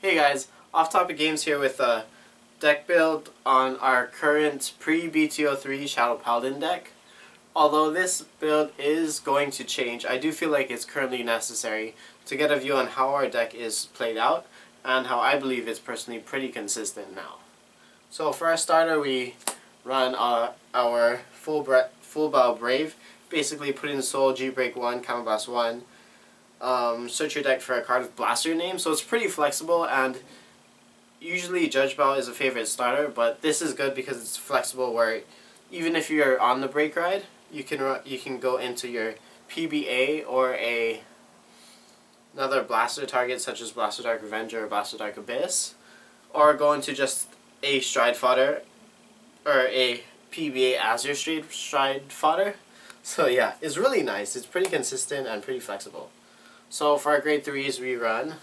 Hey guys, Off Topic Games here with a deck build on our current pre-BTO3 Shadow Paladin deck. Although this build is going to change, I do feel like it's currently necessary to get a view on how our deck is played out and how I believe it's personally pretty consistent now. So for our starter, we run our full bow Brave, basically put in Soul, G-Break 1, Counterblast 1, search your deck for a card with blaster name, so it's pretty flexible, and usually Judge Bow is a favorite starter, but this is good because it's flexible where even if you're on the break ride, you can go into your PBA or another blaster target such as Blaster Dark Revenger or Blaster Dark Abyss, or go into just a stride fodder or a PBA as your stride fodder. So yeah, it's really nice. It's pretty consistent and pretty flexible. So for our grade 3s, we run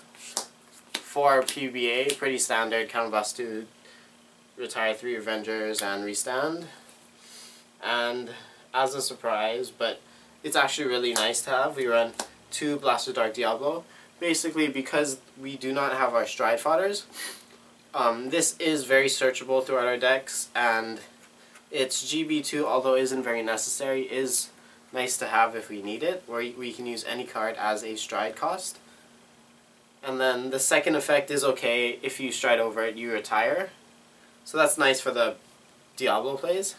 4 PBA, pretty standard, Counterblast 2, retire 3 Revengers, and restand. And as a surprise, but it's actually really nice to have, we run 2 Blaster Dark Diablo. Basically, because we do not have our stride fodders, this is very searchable throughout our decks, and its GB2, although isn't very necessary, is nice to have if we need it, where we can use any card as a stride cost. And then the second effect is okay, if you stride over it, you retire. So that's nice for the Diablo plays.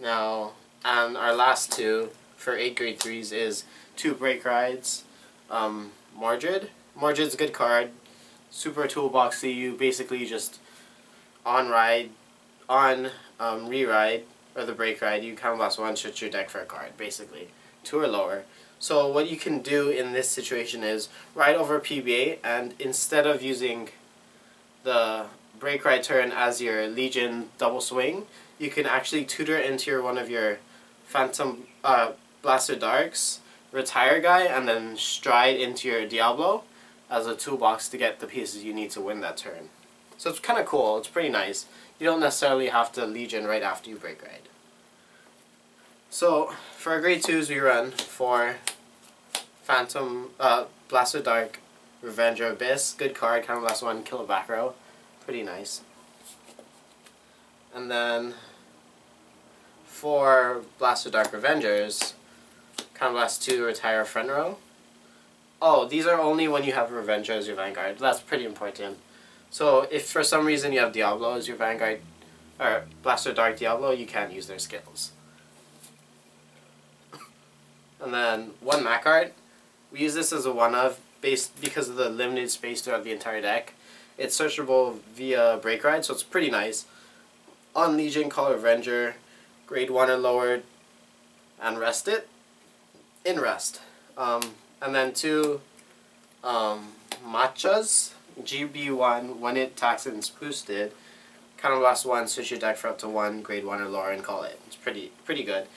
Now, and our last 2 for 8 grade 3s is 2 break rides. Mordred. Mordred's a good card, super toolboxy. You basically just re-ride, or the break ride, you Counterblast 1, search your deck for a card, basically. 2 or lower. So what you can do in this situation is ride over PBA, and instead of using the break ride turn as your Legion double swing, you can actually tutor into one of your Phantom Blaster Darks, retire guy, and then stride into your Diablo as a toolbox to get the pieces you need to win that turn. So it's kind of cool, it's pretty nice. You don't necessarily have to Legion right after you break ride. So for our grade 2s, we run 4 Blaster Dark Revenger Abyss, good card, Counterblast 1, kill a back row, pretty nice. And then for Blaster Dark Revengers, Counterblast 2, retire front row. Oh, these are only when you have Revenger as your Vanguard, that's pretty important. So if for some reason you have Diablo as your Vanguard, or Blaster Dark Diablo, you can't use their skills. And then 1 Mac card. We use this as a one-of because of the limited space throughout the entire deck. It's searchable via break ride, so it's pretty nice. On Legion, call Revenger, grade 1 or lower, and rest it. In rest. And then 2 Matchas. GB1, when it attacks and is boosted, Counterblast 1, switch your deck for up to 1, grade 1 or lower, and call it. It's pretty good.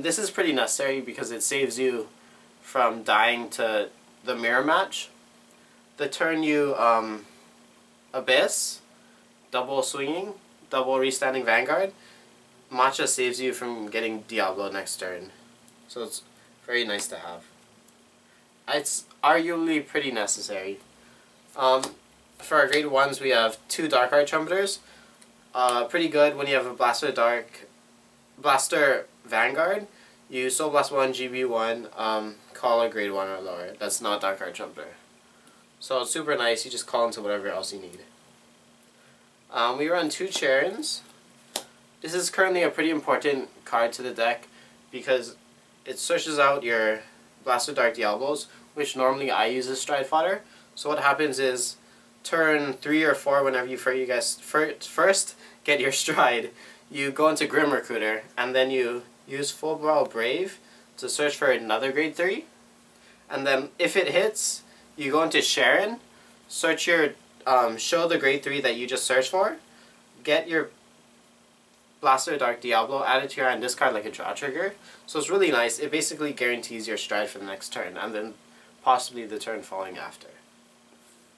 This is pretty necessary because it saves you from dying to the mirror match. The turn you Abyss, double swinging, double restanding Vanguard, Matcha saves you from getting Diablo next turn. So it's very nice to have. It's arguably pretty necessary. For our grade 1s, we have 2 Dark Art Trumpeters. Pretty good when you have a Blaster Vanguard. You Soul Blast 1, GB1, call a grade 1 or lower. That's not Dark Art Trumpeter. So it's super nice, you just call into whatever else you need. We run 2 Charons. This is currently a pretty important card to the deck because it searches out your Blaster Dark Diablos, which normally I use as stride fodder. So what happens is, turn 3 or 4, whenever you first get your stride, you go into Grim Recruiter, and then you use Full Bow Brave to search for another grade 3. And then if it hits, you go into Sharon, search your, show the grade 3 that you just searched for, get your Blaster Dark Diablo, add it to your hand, discard like a draw trigger. So it's really nice. It basically guarantees your stride for the next turn, and then possibly the turn following after.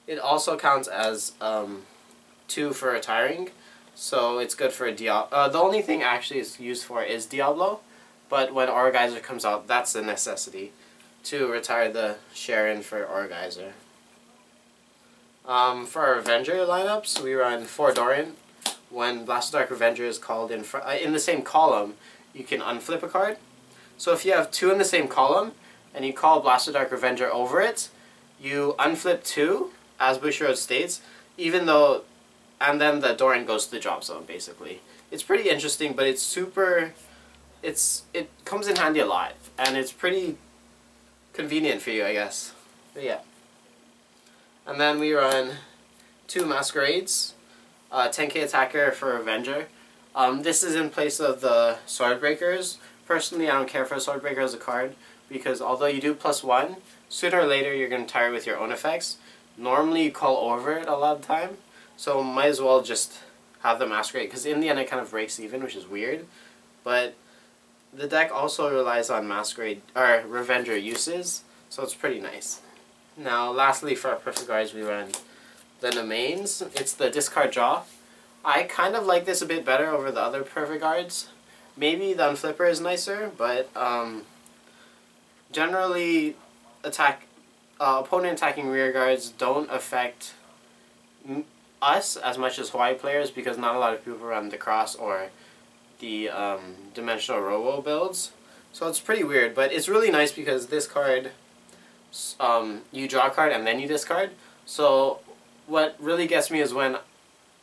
It also counts as 2 for retiring, so it's good for Diablo. The only thing actually it's used for is Diablo, but when Orgeyser comes out, that's a necessity to retire the Sharon for Orgeyser. For our Revenger lineups, we run 4 Dorian. When Blaster Dark Revenger is called in the same column, you can unflip a card. So if you have 2 in the same column, and you call Blaster Dark Revenger over it, you unflip 2, as Bushiroad states, even though, and then the Dorian goes to the drop zone, basically. It's pretty interesting, but it's super, it comes in handy a lot, and it's pretty convenient for you, I guess. But yeah. And then we run 2 Masquerades, 10k attacker for Revenger. This is in place of the Swordbreakers. Personally, I don't care for Swordbreaker as a card, because although you do +1, sooner or later you're going to tire with your own effects. Normally you call over it a lot of the time, so might as well just have the Masquerade, because in the end it kind of breaks even, which is weird. But the deck also relies on Masquerade, or Revenger uses, so it's pretty nice. Now lastly, for our Perfect Guards, we run the Nemains. It's the discard draw. I kind of like this a bit better over the other Perfect Guards. Maybe the Unflipper is nicer, but generally opponent attacking rear guards don't affect us as much as Hawaii players, because not a lot of people run the Cross or the Dimensional Robo builds. So it's pretty weird, but it's really nice because this card, you draw a card and then you discard. So what really gets me is when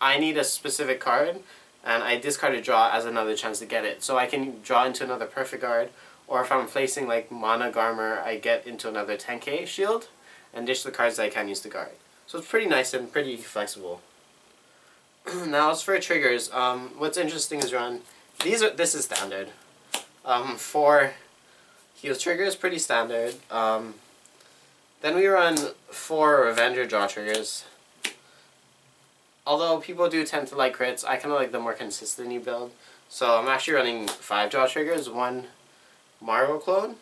I need a specific card and I discard a draw as another chance to get it. So I can draw into another Perfect Guard, or if I'm placing like Mana Garmer, I get into another 10k shield and dish the cards that I can use to guard. So it's pretty nice and pretty flexible. Now as for triggers, what's interesting is run, this is standard. 4 heal triggers, pretty standard. Then we run 4 Revenger draw triggers. Although people do tend to like crits, I kind of like the more consistent build. So I'm actually running 5 draw triggers, 1 Marvel clone.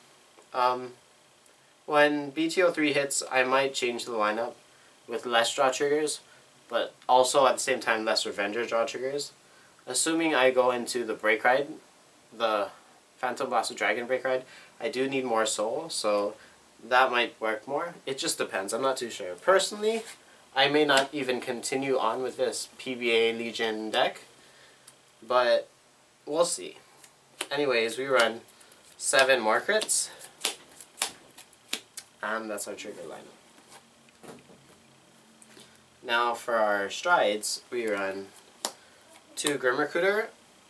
When BTO3 hits, I might change the lineup with less draw triggers, but also at the same time less Revenger draw triggers. Assuming I go into the Break Ride, the Phantom Blaster Dragon Break Ride, I do need more soul, so that might work more. It just depends, I'm not too sure. Personally, I may not even continue on with this PBA Legion deck, but we'll see. Anyways, we run 7 more crits, and that's our trigger lineup. Now for our strides, we run 2 Grim Recruiter,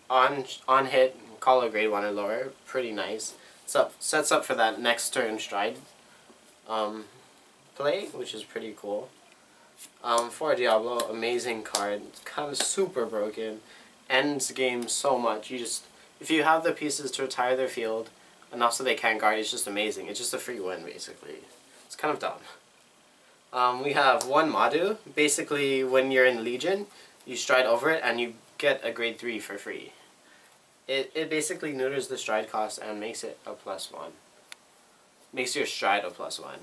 on hit, call a grade 1 or lower, pretty nice. Sets up for that next turn stride play, which is pretty cool. For Diablo, amazing card, kind of super broken, ends game so much. If you have the pieces to retire their field enough so they can guard, it's just amazing. It's just a free win, basically. It's kind of dumb. We have 1 Madhu. Basically, when you're in Legion, you stride over it and you get a grade 3 for free. It basically neuters the stride cost and makes it a +1. Makes your stride a +1.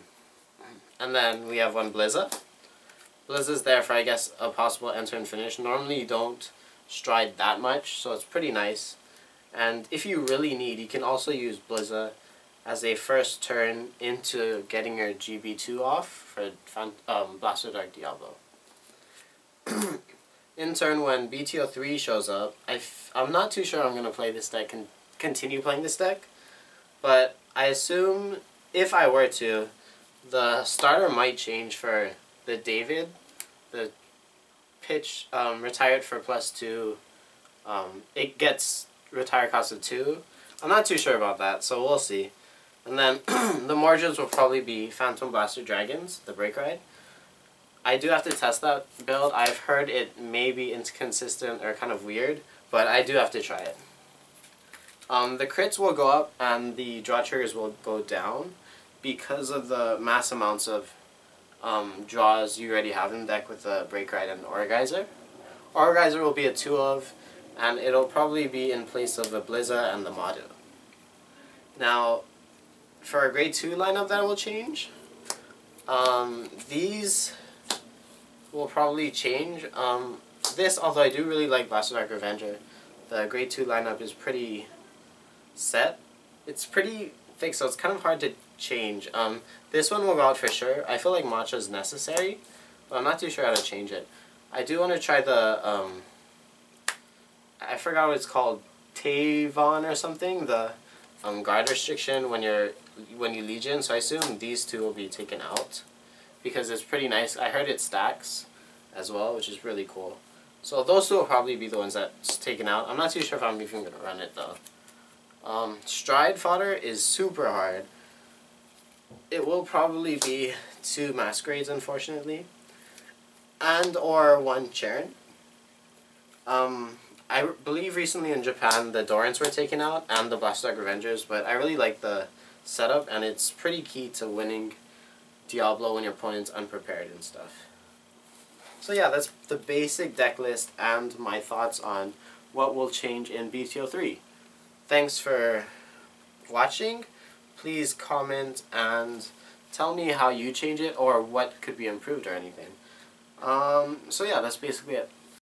And then we have 1 Blizza. Blizza's there for, I guess, a possible enter and finish. Normally you don't stride that much, so it's pretty nice. And if you really need, you can also use Blizza as a first turn into getting your GB2 off for Blaster Dark Diablo. In turn, when BTO3 shows up, I'm not too sure I'm going to play this deck and continue playing this deck, but I assume if I were to, the starter might change for the David, the pitch retired for +2. It gets retire cost of 2. I'm not too sure about that, so we'll see. And then the margins will probably be Phantom Blaster Dragons, the Break Ride. I do have to test that build. I've heard it may be inconsistent or kind of weird, but I do have to try it. The crits will go up and the draw triggers will go down because of the mass amounts of draws you already have in the deck with the Break Ride and Orgeyser. Orgeyser will be a 2 of, and it'll probably be in place of the Blizza and the Madhu. Now, for a grade 2 lineup that will change, these will probably change. This, although I do really like Blaster Dark Revenger, the grade 2 lineup is pretty set. It's pretty fixed, so it's kind of hard to change. This one will go out for sure. I feel like Matcha is necessary, but I'm not too sure how to change it. I do want to try the, I forgot what it's called, Tavon or something, the guard restriction when you Legion, so I assume these two will be taken out, because it's pretty nice. I heard it stacks as well, which is really cool. So those two will probably be the ones that's taken out. I'm not too sure if I'm even going to run it though. Stride fodder is super hard. It will probably be 2 Masquerades, unfortunately, and or 1 Cheren. I believe recently in Japan the Dorans were taken out and the Blastoise Revengers, but I really like the setup, and it's pretty key to winning Diablo when your opponent's unprepared and stuff. So yeah, that's the basic deck list and my thoughts on what will change in BTO3. Thanks for watching. Please comment and tell me how you change it or what could be improved or anything. So yeah, that's basically it.